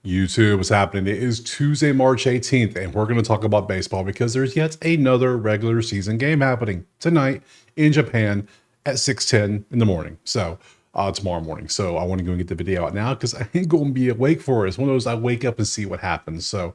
YouTube, what's happening? It is Tuesday, March 18th, and we're going to talk about baseball because there's yet another regular season game happening tonight in Japan at 6:10 in the morning. So, tomorrow morning. So I want to go and get the video out now because I ain't going to be awake for it. It's one of those I wake up and see what happens. So,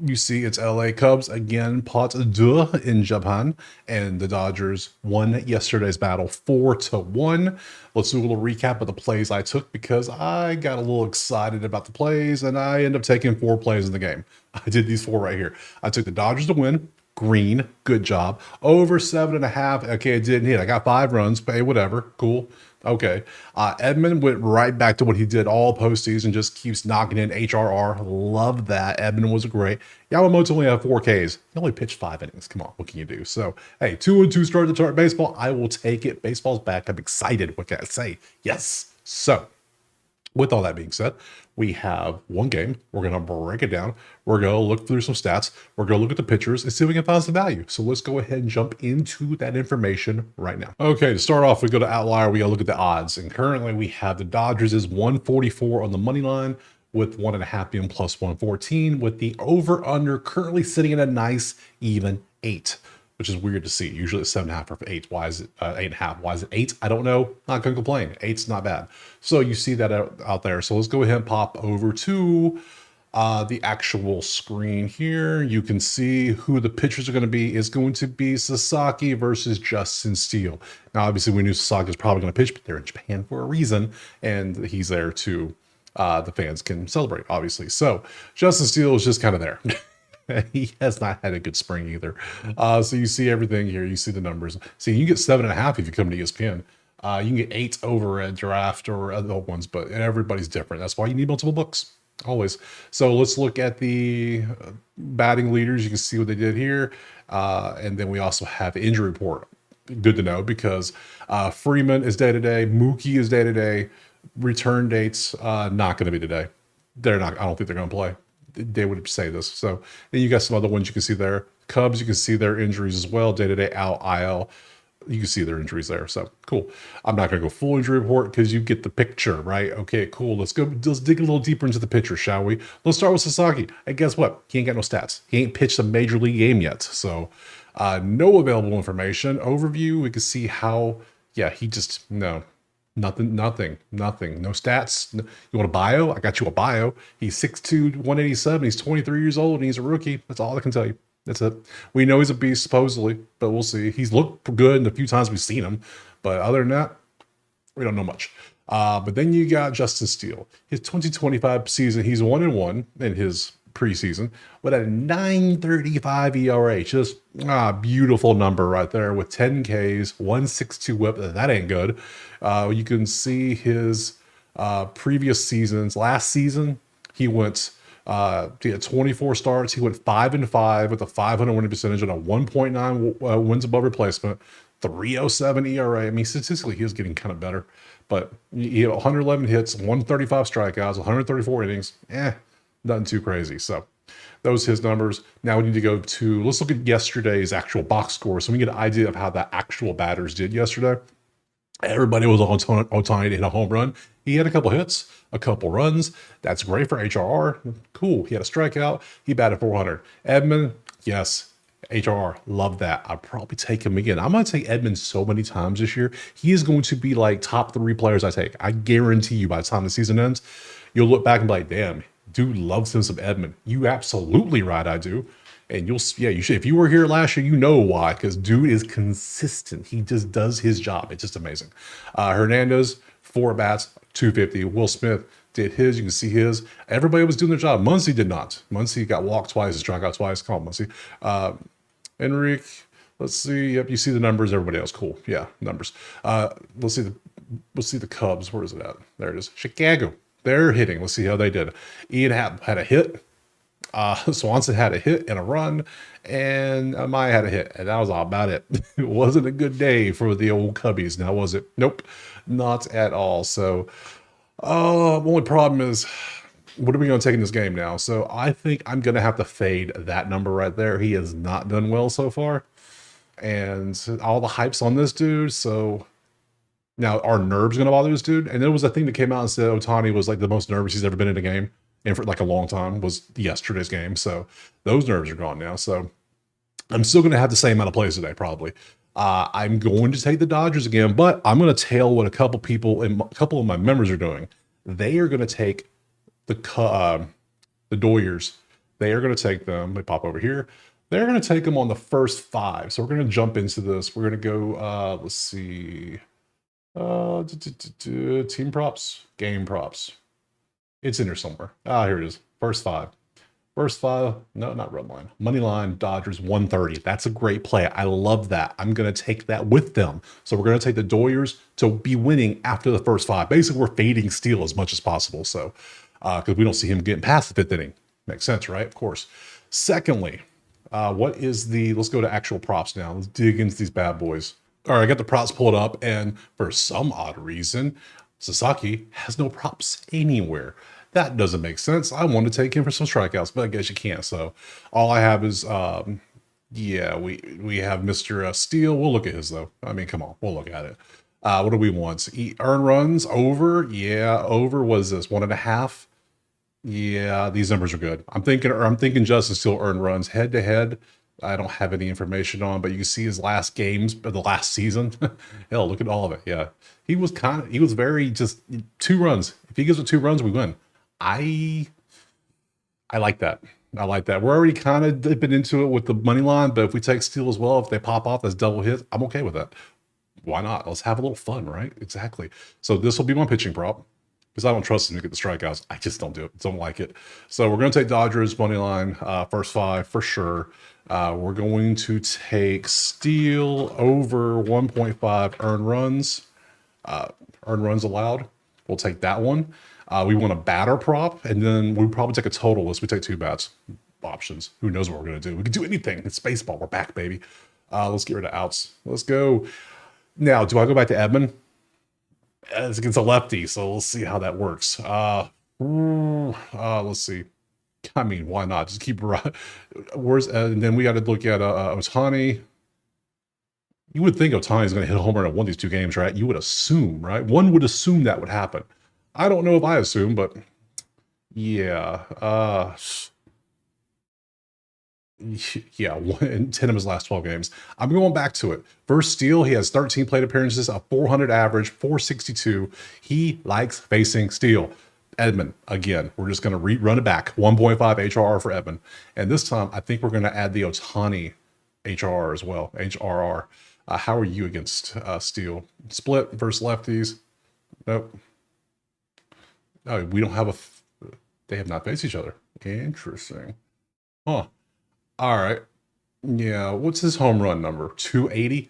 you see it's LA Cubs again, pot deux in Japan, and the Dodgers won yesterday's battle 4-1. Let's do a little recap of the plays I took because I got a little excited about the plays and I ended up taking 4 plays in the game. I did these 4 right here. I took the Dodgers to win. Green, good job. Over 7.5. Okay, it didn't hit. I got 5 runs, but hey, whatever. Cool. Okay. Edmund went right back to what he did all postseason, just keeps knocking in HRR. Love that. Edmund was great. Yamamoto only had 4 Ks. He only pitched 5 innings. Come on, what can you do? So, hey, 2-2 start to start baseball. I will take it. Baseball's back. I'm excited. What can I say? Yes. So, with all that being said, we have one game. We're going to break it down. We're going to look through some stats. We're going to look at the pitchers and see if we can find some value. So let's go ahead and jump into that information right now. Okay, to start off, we go to Outlier. We got to look at the odds. And currently we have the Dodgers is 144 on the money line with 1.5 being plus 114 with the over-under currently sitting at a nice even 8. Which is weird to see. Usually it's 7.5 or 8. Why is it 8.5? Why is it 8? I don't know. Not gonna complain. 8's not bad. So you see that out there. So let's go ahead and pop over to the actual screen here. You can see who the pitchers are going to be. It's going to be Sasaki versus Justin Steele. Now, obviously, we knew Sasaki was probably going to pitch, but they're in Japan for a reason, and he's there to the fans can celebrate, obviously. So Justin Steele is just kind of there. He has not had a good spring either. So you see everything here. You see the numbers. See, you get 7.5 if you come to ESPN. You can get 8 over at Draft or other ones, but everybody's different. That's why you need multiple books, always. So let's look at the batting leaders. You can see what they did here. And then we also have the injury report. Good to know because Freeman is day-to-day. Mookie is day-to-day. Return dates, not going to be today. They're not. I don't think they're going to play. They would say this. So then you got some other ones you can see there. Cubs, you can see their injuries as well. Day-to-day out, IL. You can see their injuries there. So cool. I'm not going to go full injury report because you get the picture, right? Okay, cool. Let's dig a little deeper into the picture, shall we? Let's start with Sasaki. And guess what? He ain't got no stats. He ain't pitched a major league game yet. So no available information. Overview, we can see how, yeah, he just, no. Nothing, no stats. You want a bio? I got you a bio. He's 6'2", 187. He's 23 years old and he's a rookie. That's all I can tell you. That's it. We know he's a beast supposedly, but we'll see. He's looked good in the few times we've seen him, but other than that, we don't know much. But then you got Justin Steele. His 2025 season, he's 1-1 in his preseason with a 9.35 ERA. Just beautiful number right there with 10 Ks, 1.62 whip. That ain't good. You can see his previous seasons. Last season, he went he had 24 starts. He went 5-5 with a 500 winning percentage and a 1.9 wins above replacement, 3.07 ERA. I mean, statistically, he was getting kind of better. But he had 111 hits, 135 strikeouts, 134 innings. Nothing too crazy. So those his numbers. Now we need to go to, let's look at yesterday's actual box score so we get an idea of how the actual batters did yesterday. Everybody was on Ohtani to hit a home run. He had a couple hits, a couple runs. That's great for HRR. Cool. He had a strikeout. He batted 400. Edmund, yes, HRR. Love that. I'll probably take him again. I'm going to take Edmund so many times this year. He is going to be like top 3 players I take. I guarantee you by the time the season ends, you'll look back and be like, damn, dude loves him some Edmund. You absolutely right, I do. And you should. If you were here last year, you know why, because dude is consistent. He just does his job. It's just amazing. Hernandez, 4 bats, 250. Will Smith did his. You can see his. Everybody was doing their job. Muncy did not. Muncy got walked twice, struck out twice. Come on, Muncy. Enrique, let's see. Yep, you see the numbers. Everybody else, cool. Yeah, numbers. Let's see the Cubs. Where is it at? There it is. Chicago. They're hitting. Let's see how they did. Ian had a hit. Swanson had a hit and a run, and Amaya had a hit, and that was all about it. It wasn't a good day for the old Cubbies, now was it? Nope, not at all. So, only problem is, what are we going to take in this game now? So I think I'm going to have to fade that number right there. He has not done well so far, and all the hype's on this dude, so now, are nerves going to bother this dude? And there was a thing that came out and said Ohtani was like the most nervous he's ever been in a game. and for like a long time was yesterday's game. So those nerves are gone now. So I'm still going to have the same amount of plays today, probably. I'm going to take the Dodgers again, but I'm going to tail what a couple people and a couple of my members are doing. They are going to take the Doyers. They are going to take them. They pop over here. They're going to take them on the first 5. So we're going to jump into this. We're going to go, let's see, team props, game props. It's in there somewhere. Here it is. First 5. First 5, no, not red line. Money line, Dodgers 130. That's a great play. I love that. I'm going to take that with them. So we're going to take the Doyers to be winning after the first 5. Basically, we're fading Steele as much as possible. So, because we don't see him getting past the 5th inning. Makes sense, right? Of course. Secondly, let's go to actual props now. Let's dig into these bad boys. All right, I got the props pulled up, and for some odd reason, Sasaki has no props anywhere. That doesn't make sense. I want to take him for some strikeouts, but I guess you can't. So all I have is, yeah, we have Mr. Steele. We'll look at his, though. I mean, come on, we'll look at it. What do we want? Earn runs over? Yeah, over. What is this? 1.5? Yeah, these numbers are good. I'm thinking Justin Steele earned runs head to head. I don't have any information on, but you can see his last games of the last season. Hell, look at all of it. Yeah, he was very just 2 runs. If he gives it 2 runs, we win. I like that. I like that. We're already kind of dipping into it with the money line, but if we take Steele as well, if they pop off as double hits, I'm okay with that. Why not? Let's have a little fun, right? Exactly. So this will be my pitching prop because I don't trust him to get the strikeouts. I just don't do it. Don't like it. So we're going to take Dodgers money line, first 5 for sure. We're going to take Steele over 1.5 earned runs allowed. We'll take that one. We want a batter prop, and then we probably take a total list. We take 2 bats options. Who knows what we're going to do? We can do anything. It's baseball. We're back, baby. Let's get rid of outs. Let's go. Now, do I go back to Edmund? It's against a lefty, so we'll see how that works. Let's see. I mean, why not? Just keep right. And then we got to look at Ohtani. You would think Ohtani's going to hit a home run in one of these 2 games, right? You would assume, right? One would assume that would happen. I don't know if I assume, but yeah. Yeah, 1 in 10 of his last 12 games. I'm going back to it. First Steele, he has 13 plate appearances, a 400 average, 462. He likes facing Steele. Edmund, again, we're just going to run it back. 1.5 HRR for Edmund. And this time, I think we're going to add the Ohtani HRR as well, HRR. How are you against Steele? Split versus lefties? Nope. No, we don't have they have not faced each other. Interesting. Huh. All right. Yeah, what's his home run number? 280?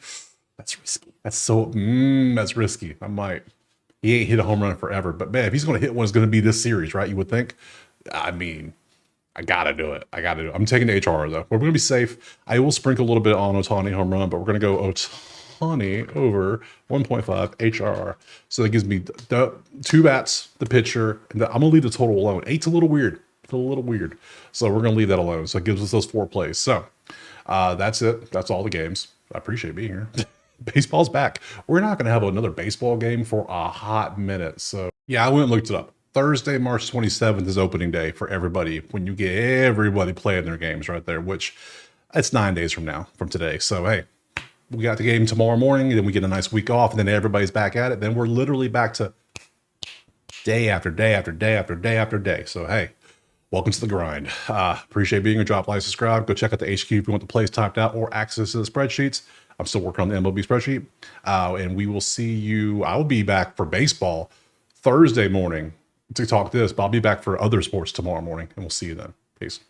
That's risky. That's risky. I might. He ain't hit a home run forever, but man, if he's going to hit one, it's going to be this series, right? You would think. I mean, I got to do it. I'm taking the HR, though. We're going to be safe. I will sprinkle a little bit on Ohtani home run, but we're going to go Ohtani over 1.5 HRR. So that gives me the 2 bats, the pitcher, and I'm going to leave the total alone. 8's a little weird. It's a little weird. So we're going to leave that alone. So it gives us those 4 plays. So that's it. That's all the games. I appreciate being here. Baseball's back. We're not going to have another baseball game for a hot minute. So yeah, I went and looked it up. Thursday, March 27th is opening day for everybody when you get everybody playing their games right there, which it's 9 days from now, from today. So, hey, we got the game tomorrow morning, and then we get a nice week off, and then everybody's back at it. Then we're literally back to day after day after day after day after day. So, hey, welcome to the grind. Appreciate being here. Drop, like, subscribe. Go check out the HQ if you want the plays typed out or access to the spreadsheets. I'm still working on the MLB spreadsheet. And we will see you. I'll be back for baseball Thursday morning to talk this, but I'll be back for other sports tomorrow morning, and we'll see you then. Peace.